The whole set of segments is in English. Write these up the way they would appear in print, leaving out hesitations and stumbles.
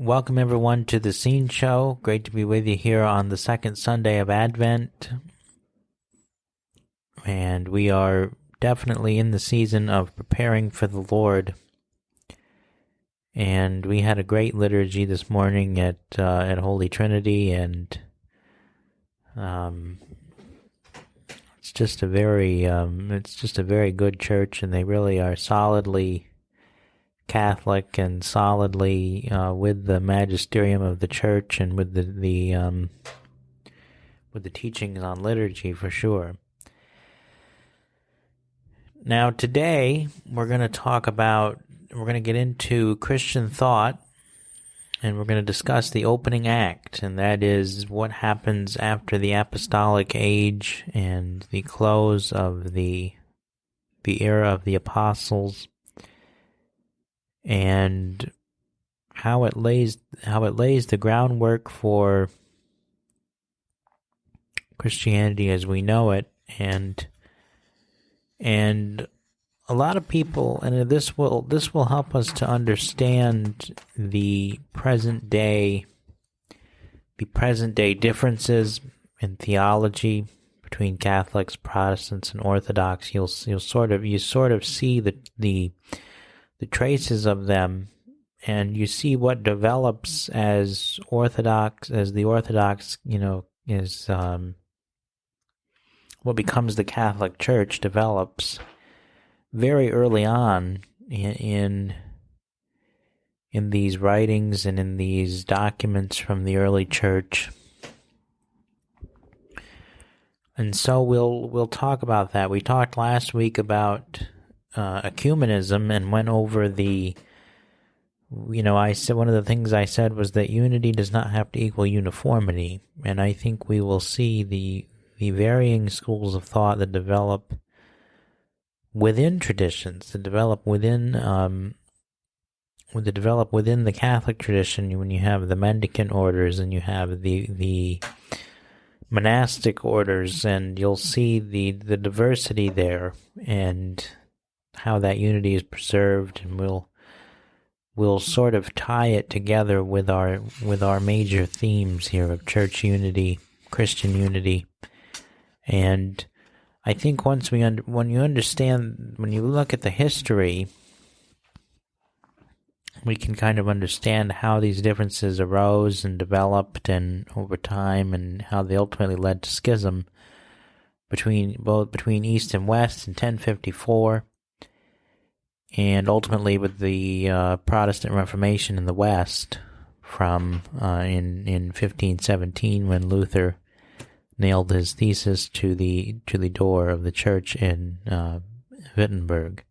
Welcome everyone to the Scene Show. Great to be with you here on the second Sunday of Advent. And we are definitely in the season of preparing for the Lord. And we had a great liturgy this morning at Holy Trinity, and it's just a very good church, and they really are solidly Catholic and solidly with the magisterium of the church and with the teachings on liturgy for sure. Now today we're going to get into Christian thought, and we're going to discuss the opening act, and that is what happens after the apostolic age and the close of the era of the apostles, and how it lays the groundwork for Christianity as we know it, and a lot of people, and this will help us to understand the present day differences in theology between Catholics, Protestants, and Orthodox. You sort of see the traces of them, and you see what develops as the Orthodox, is what becomes the Catholic Church develops very early on in these writings and in these documents from the early church. And so we'll talk about that. We talked last week about ecumenism and went over I said one of the things I said was that unity does not have to equal uniformity, and I think we will see the varying schools of thought that develop within traditions, that develop within the Catholic tradition. When you have the mendicant orders and you have the monastic orders, and you'll see the diversity there and how that unity is preserved, and we'll sort of tie it together with our major themes here of church unity, Christian unity. And I think when you look at the history, we can kind of understand how these differences arose and developed and over time, and how they ultimately led to schism between East and West in 1054, and ultimately with the Protestant Reformation in the West from in 1517, when Luther nailed his thesis to the door of the church in Wittenberg.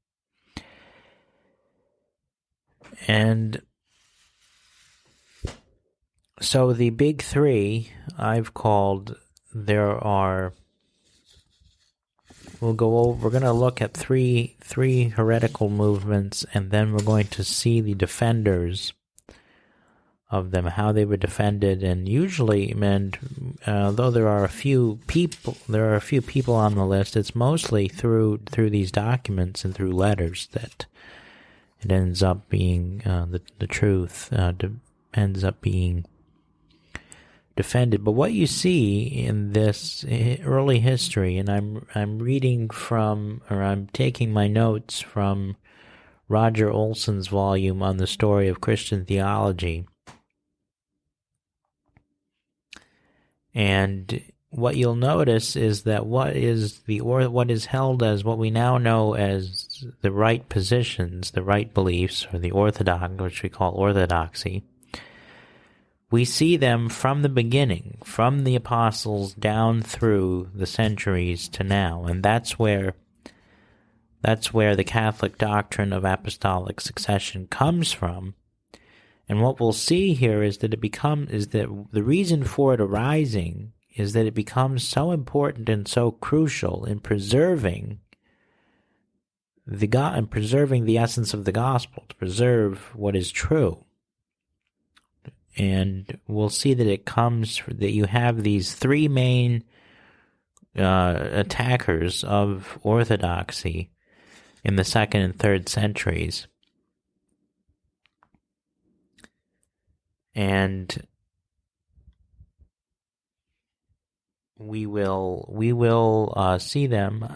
And so the big three I've called, we're going to look at three heretical movements, and then we're going to see the defenders of them, how they were defended. And usually, though there are a few people on the list, it's mostly through these documents and through letters that it ends up being the truth ends up being defended. But what you see in this early history, and I'm reading from, or I'm taking my notes from Roger Olson's volume on the story of Christian theology. And what you'll notice is that what is held as what we now know as the right positions, the right beliefs, or the orthodox, which we call orthodoxy, we see them from the beginning, from the apostles down through the centuries to now, and that's where the Catholic doctrine of apostolic succession comes from. And what we'll see here is that the reason for it arising is that it becomes so important and so crucial in preserving the essence of the gospel, to preserve what is true. And we'll see that you have these three main attackers of orthodoxy in the 2nd and 3rd centuries. And we will see them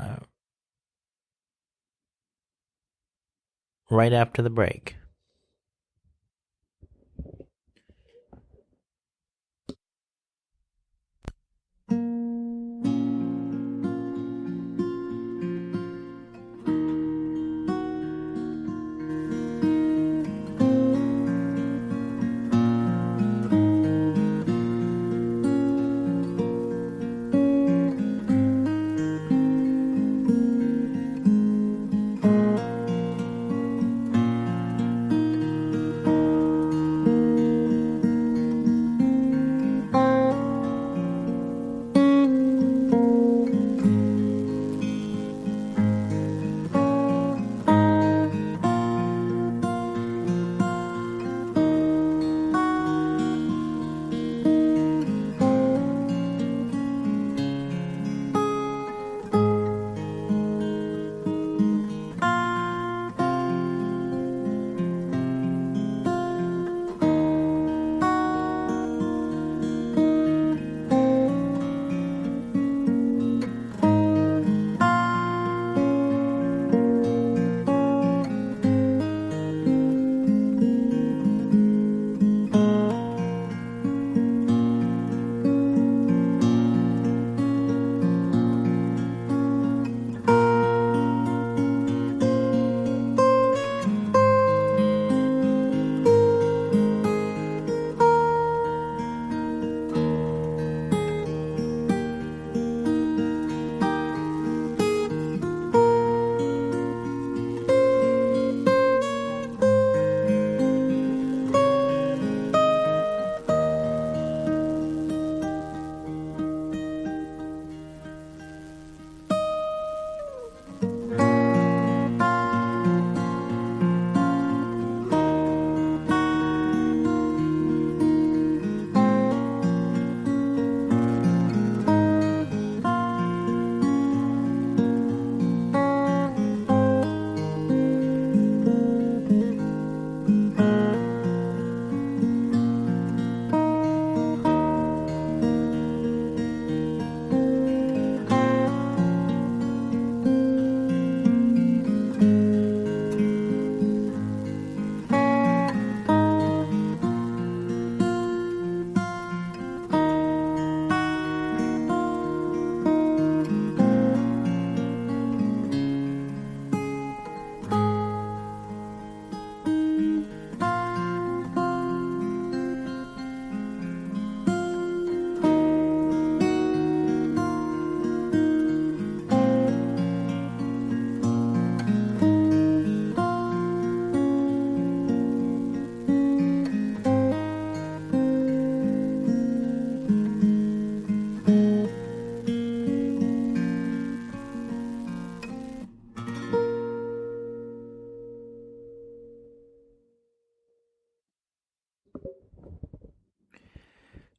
right after the break.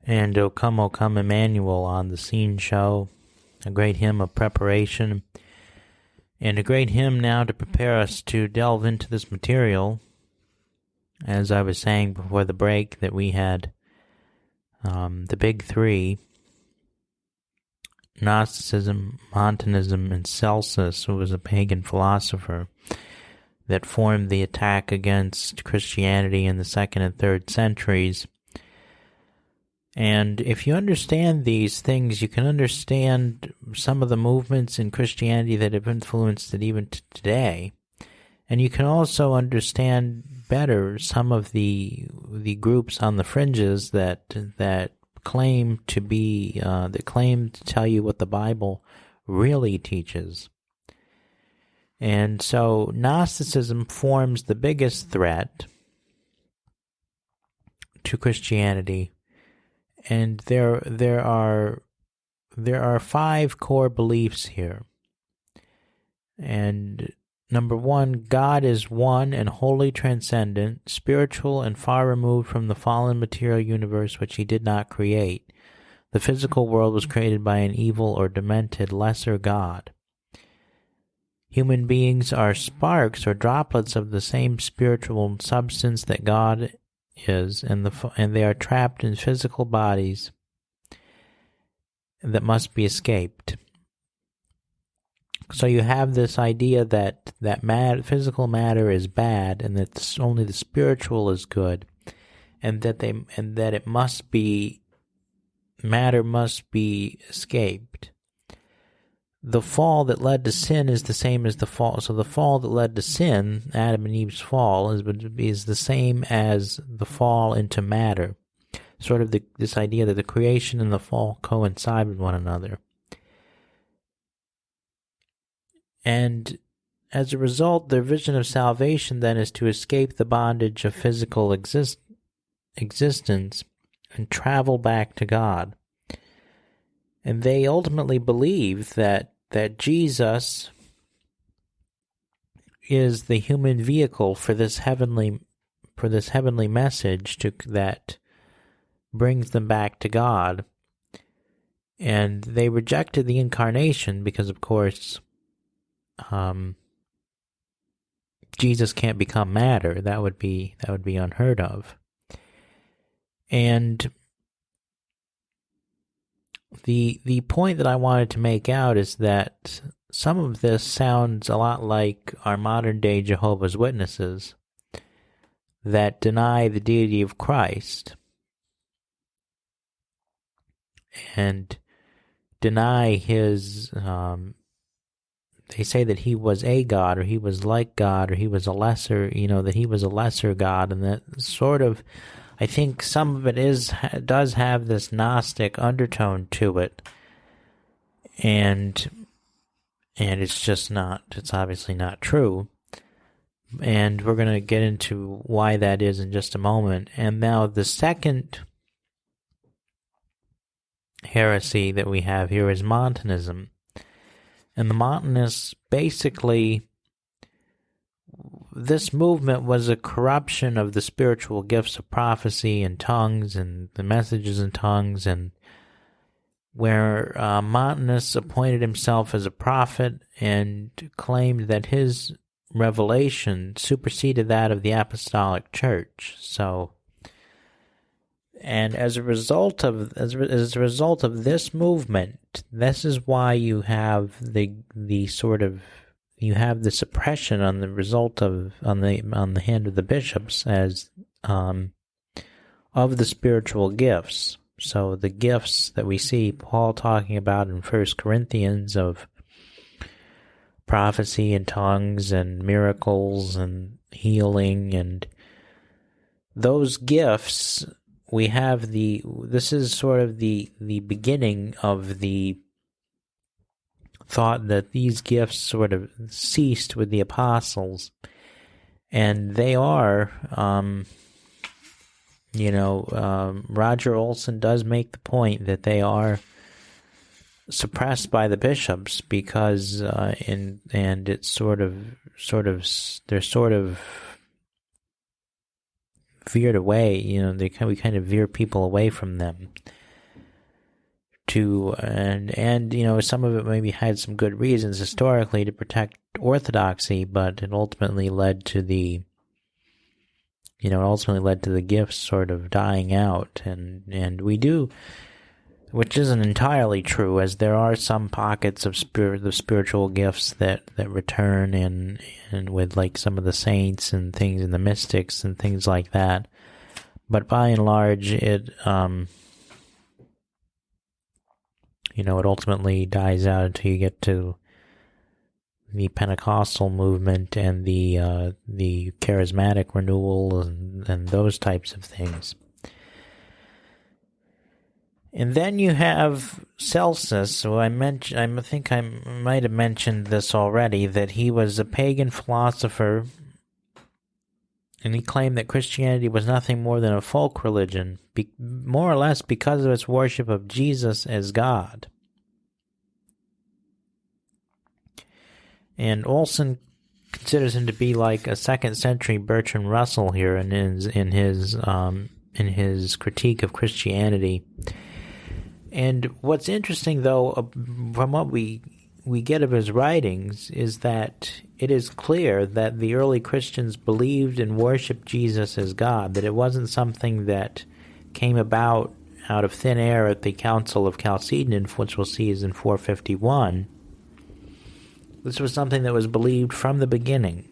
And O Come, Emmanuel on the Scene Show, a great hymn of preparation, and a great hymn now to prepare us to delve into this material. As I was saying before the break, that we had the big three: Gnosticism, Montanism, and Celsus, who was a pagan philosopher, that formed the attack against Christianity in the 2nd and 3rd centuries. And if you understand these things, you can understand some of the movements in Christianity that have influenced it even today. And you can also understand better some of the groups on the fringes that claim to be that claim to tell you what the Bible really teaches. And so Gnosticism forms the biggest threat to Christianity. And there are 5 core beliefs here. And number 1, God is one and wholly transcendent, spiritual and far removed from the fallen material universe which he did not create. The physical world was created by an evil or demented lesser God. Human beings are sparks or droplets of the same spiritual substance that God is, and they are trapped in physical bodies that must be escaped. So you have this idea that physical matter is bad, and that only the spiritual is good, and that matter must be escaped. The fall that led to sin is the same as the fall. So the fall that led to sin, Adam and Eve's fall, is the same as the fall into matter. Sort of this idea that the creation and the fall coincide with one another. And as a result, their vision of salvation then is to escape the bondage of physical existence and travel back to God. And they ultimately believe that Jesus is the human vehicle for this heavenly message that brings them back to God. And they rejected the incarnation because, of course, Jesus can't become matter. That would be unheard of. And the point that I wanted to make out is that some of this sounds a lot like our modern day Jehovah's Witnesses that deny the deity of Christ and deny his, they say that he was a God, or he was like God, or he was a lesser, that he was a lesser God, and that sort of, I think some of it does have this Gnostic undertone to it, and it's obviously not true, and we're going to get into why that is in just a moment. And now the second heresy that we have here is Montanism. And the Montanists basically, this movement was a corruption of the spiritual gifts of prophecy and tongues and the messages in tongues, and where Montanus appointed himself as a prophet and claimed that his revelation superseded that of the apostolic church. So, and as a result of this movement, this is why you have the suppression on the hand of the bishops as of the spiritual gifts. So the gifts that we see Paul talking about in 1 Corinthians of prophecy and tongues and miracles and healing, and those gifts, we have this is sort of the beginning of the thought that these gifts sort of ceased with the apostles, and they are, Roger Olson does make the point that they are suppressed by the bishops because, and it's sort of they're sort of veered away. We kind of veer people away from them. And some of it maybe had some good reasons historically to protect orthodoxy, but it ultimately led to the gifts sort of dying out, and we do, which isn't entirely true, as there are some pockets of the spiritual gifts that return, and with like some of the saints and things, and the mystics and things like that. But by and large, it it ultimately dies out until you get to the Pentecostal movement and the charismatic renewal and those types of things. And then you have Celsus, who I think I might have mentioned this already, that he was a pagan philosopher, and he claimed that Christianity was nothing more than a folk religion, more or less because of its worship of Jesus as God. And Olson considers him to be like a 2nd century Bertrand Russell here in his critique of Christianity. And what's interesting, though, from what we we get of his writings is that it is clear that the early Christians believed and worshipped Jesus as God, that it wasn't something that came about out of thin air at the Council of Chalcedon, which we'll see is in 451. This was something that was believed from the beginning.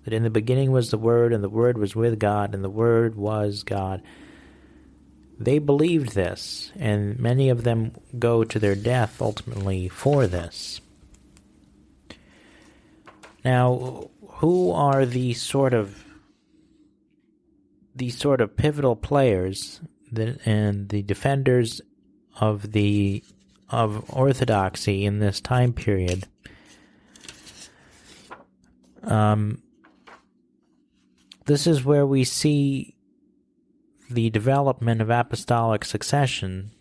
That in the beginning was the Word, and the Word was with God, and the Word was God. They believed this, and many of them go to their death ultimately for this. Now, who are these sort of pivotal players and the defenders of orthodoxy in this time period? This is where we see the development of apostolic succession,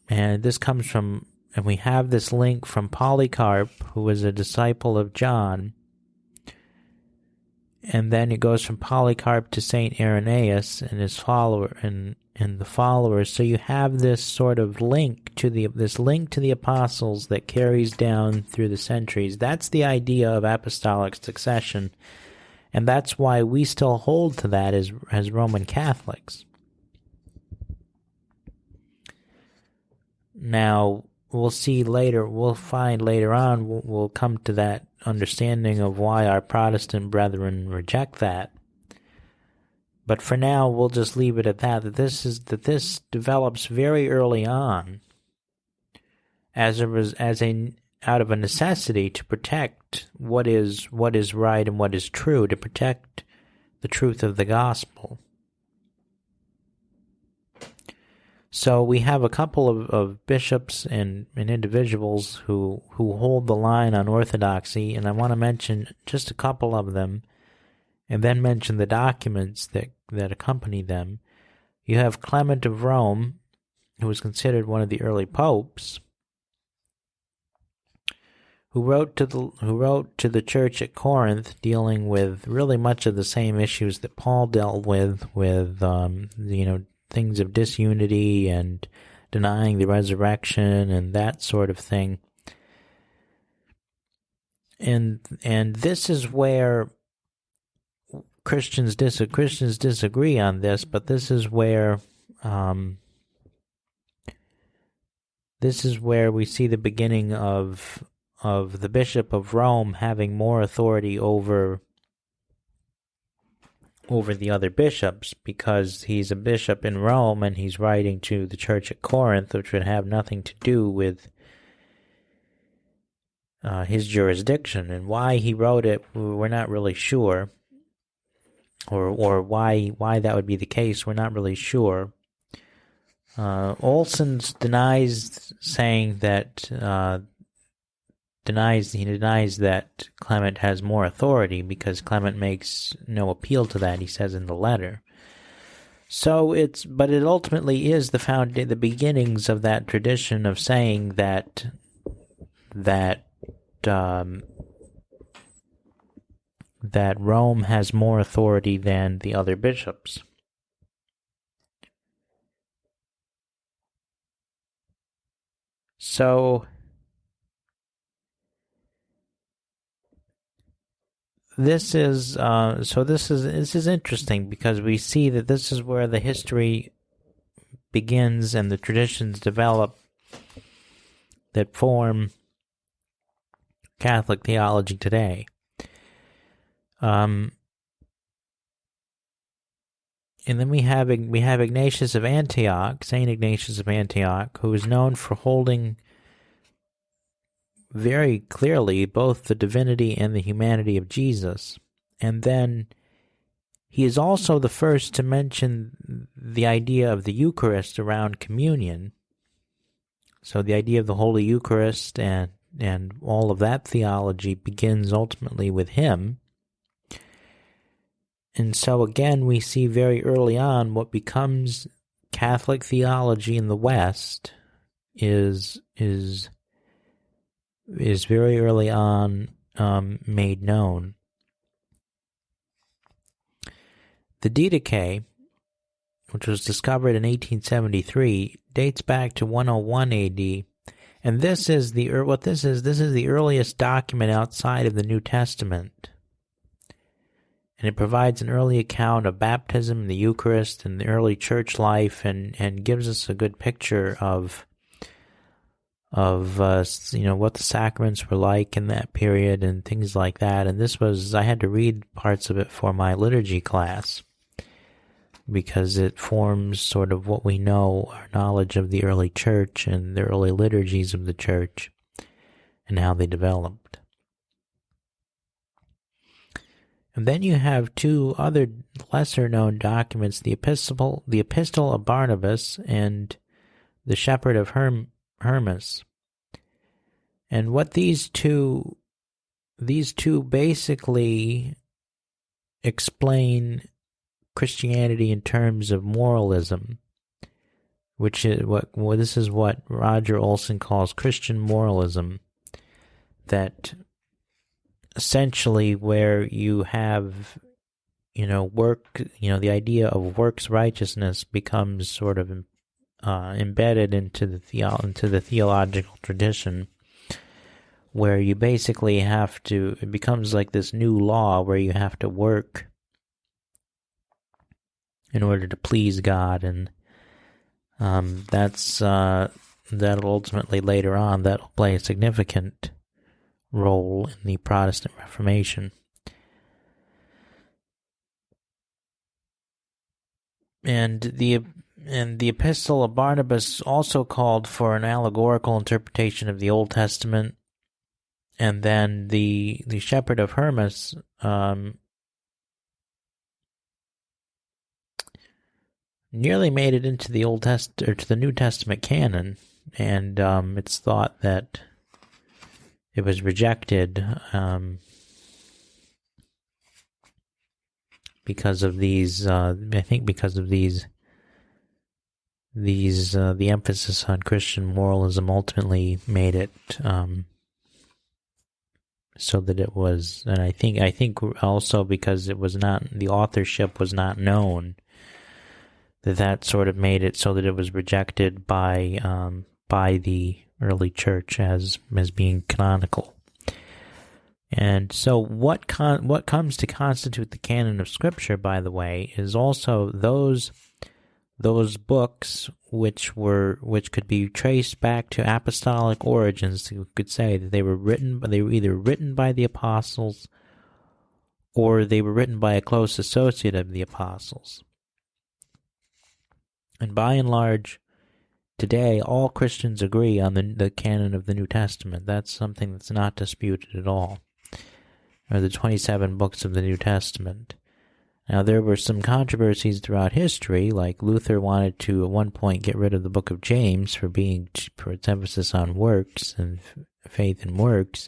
and this comes from, and we have this link from Polycarp, who was a disciple of John, and then it goes from Polycarp to Saint Irenaeus and his follower and the followers. So you have this sort of link to the apostles that carries down through the centuries. That's the idea of apostolic succession, and that's why we still hold to that as Roman Catholics. Now, we'll find later on, we'll come to that understanding of why our Protestant brethren reject that. But for now, we'll just leave it at that this develops very early on out of a necessity to protect what is right and what is true, to protect the truth of the gospel. So we have a couple of bishops and individuals who hold the line on orthodoxy, and I want to mention just a couple of them, and then mention the documents that accompany them. You have Clement of Rome, who was considered one of the early popes, who wrote to the church at Corinth, dealing with really much of the same issues that Paul dealt with things of disunity and denying the resurrection and that sort of thing. And this is where Christians disagree on this, but this is where we see the beginning of the Bishop of Rome having more authority over the other bishops, because he's a bishop in Rome and he's writing to the church at Corinth, which would have nothing to do with his jurisdiction. And why he wrote it, we're not really sure, or why that would be the case, we're not really sure. Olson denies that Clement has more authority, because Clement makes no appeal to that, he says in the letter. So but it ultimately is the beginnings of that tradition of saying that Rome has more authority than the other bishops. So this is interesting, because we see that this is where the history begins and the traditions develop that form Catholic theology today. And then we have Ignatius of Antioch, Saint Ignatius of Antioch, who is known for holding very clearly both the divinity and the humanity of Jesus. And then he is also the first to mention the idea of the Eucharist around communion. So the idea of the Holy Eucharist and all of that theology begins ultimately with him. And so again, we see very early on what becomes Catholic theology in the West is very early on made known. The Didache, which was discovered in 1873, dates back to 101 AD And this is the earliest document outside of the New Testament. And it provides an early account of baptism, the Eucharist, and the early church life, and gives us a good picture of what the sacraments were like in that period and things like that. And I had to read parts of it for my liturgy class because it forms sort of what we know, our knowledge of the early church and the early liturgies of the church and how they developed. And then you have two other lesser-known documents, the Epistle of Barnabas and the Shepherd of Hermas. And what these two basically explain Christianity in terms of moralism, which is this is what Roger Olson calls Christian moralism, that essentially where you have, the idea of works righteousness becomes sort of embedded into the theological tradition, where you basically it becomes like this new law where you have to work in order to please God, and that'll ultimately later on that'll play a significant role in the Protestant Reformation. And the Epistle of Barnabas also called for an allegorical interpretation of the Old Testament, and then the Shepherd of Hermas nearly made it into the to the New Testament canon, and it's thought that it was rejected because of these. I think because of these. The emphasis on Christian moralism ultimately made it so that it was, and I think also because it was not, the authorship was not known, that sort of made it so that it was rejected by the early church as being canonical. And so what comes to constitute the canon of Scripture, by the way, is also those books which could be traced back to apostolic origins. You could say that they were either written by the apostles or they were written by a close associate of the apostles. And by and large, today, all Christians agree on the canon of the New Testament. That's something that's not disputed at all. Or the 27 books of the New Testament. Now, there were some controversies throughout history, like Luther wanted to, at one point, get rid of the book of James for its emphasis on works and faith in works.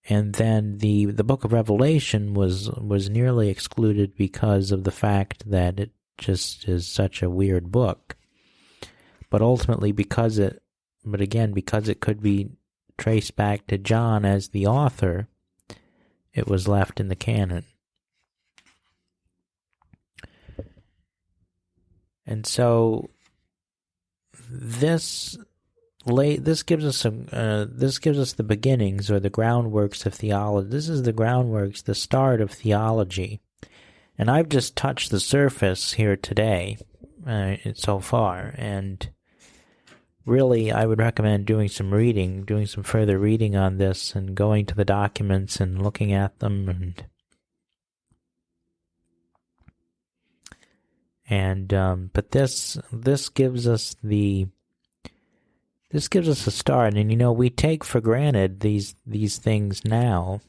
And then the book of Revelation was nearly excluded because of the fact that it just is such a weird book. But ultimately, because it could be traced back to John as the author, it was left in the canon. And so this gives us the beginnings or the groundworks of theology. This is the groundworks, the start of theology. And I've just touched the surface here today, so far. And really, I would recommend doing some further reading on this, and going to the documents and looking at them, but this gives us a start. And we take for granted these things now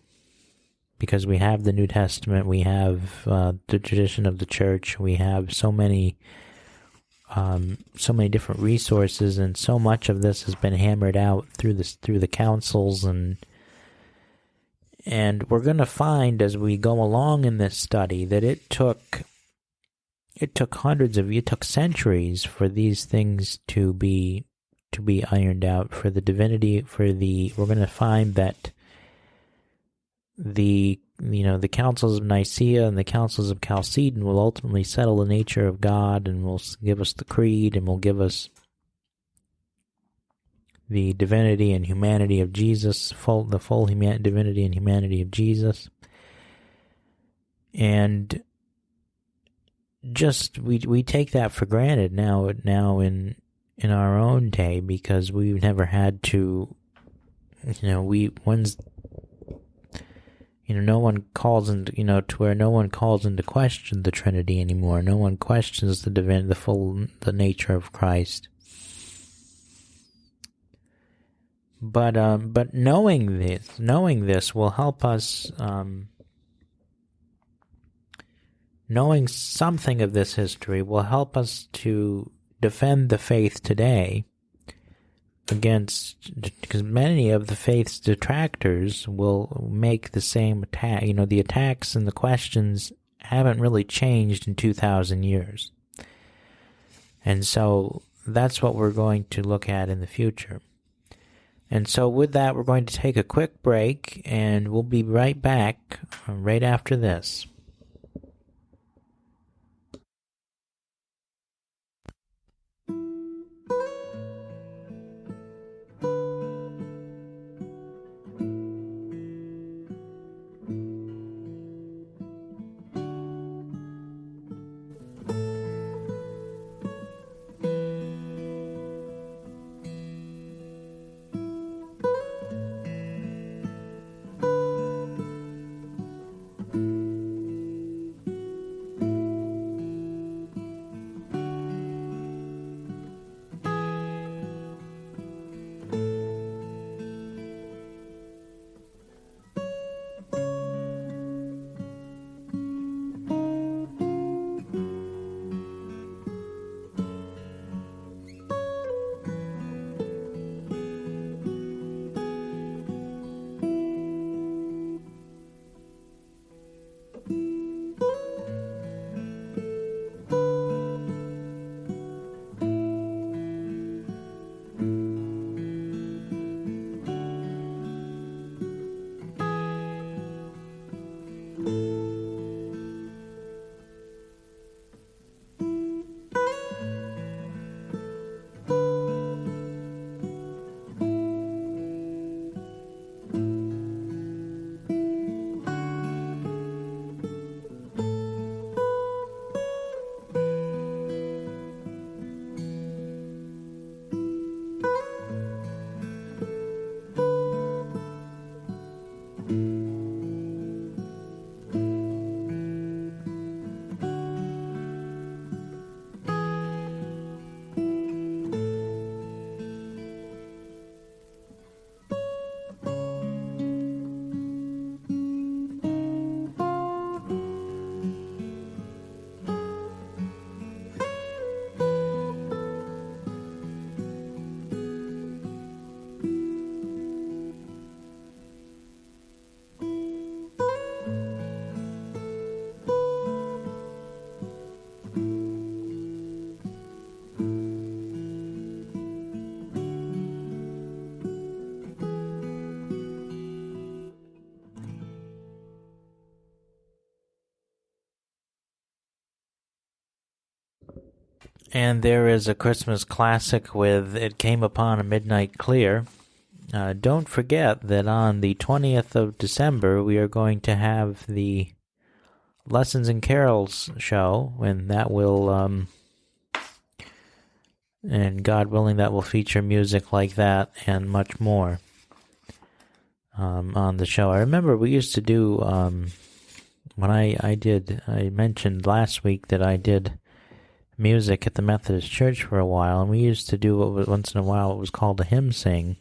because we have the New Testament, we have the tradition of the church, we have so many different resources, and so much of this has been hammered out through the councils, and we're going to find as we go along in this study that it took centuries for these things to be ironed out, for the divinity, we're going to find that the councils of Nicaea and the councils of Chalcedon will ultimately settle the nature of God, and will give us the creed, and will give us the divinity and humanity of Jesus, the full divinity and humanity of Jesus. And just we take that for granted now in our own day, because we've never had to, no one calls into, to where no one calls into question the Trinity anymore. No one questions the nature of Christ. But knowing this will help us. Knowing something of this history will help us to defend the faith today because many of the faith's detractors will make the same attack. The attacks and the questions haven't really changed in 2,000 years. And so that's what we're going to look at in the future. And so with that, we're going to take a quick break, and we'll be right back right after this. And there is a Christmas classic with It Came Upon a Midnight Clear. Don't forget that on the 20th of December, we are going to have the Lessons and Carols show, and that will, and God willing, that will feature music like that and much more on the show. I remember we used to do, when I mentioned last week that I did music at the Methodist Church for a while, and we used to do once in a while what was called a hymn sing,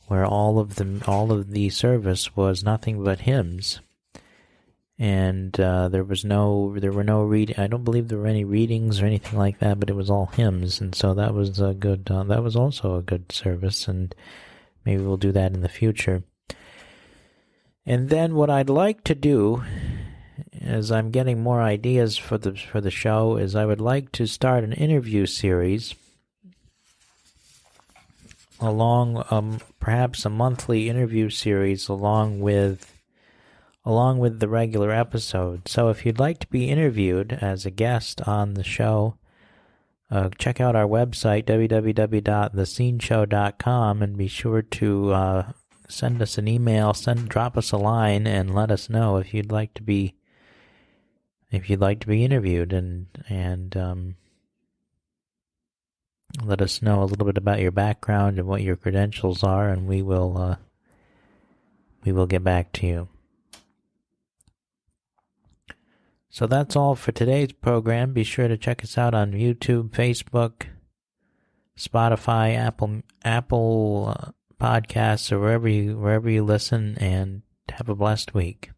where all of the service was nothing but hymns, and there were no reading. I don't believe there were any readings or anything like that, but it was all hymns, and so that was a good. That was also a good service, and maybe we'll do that in the future. And then what I'd like to do, as I'm getting more ideas for the show, is I would like to start an interview series along, perhaps a monthly interview series along with the regular episode. So if you'd like to be interviewed as a guest on the show, check out our website, www.thesceneshow.com, and be sure to send us an email, drop us a line, and let us know if you'd like to be interviewed, and let us know a little bit about your background and what your credentials are, and we will get back to you. So that's all for today's program. Be sure to check us out on YouTube, Facebook, Spotify, Apple Podcasts, or wherever you listen, and have a blessed week.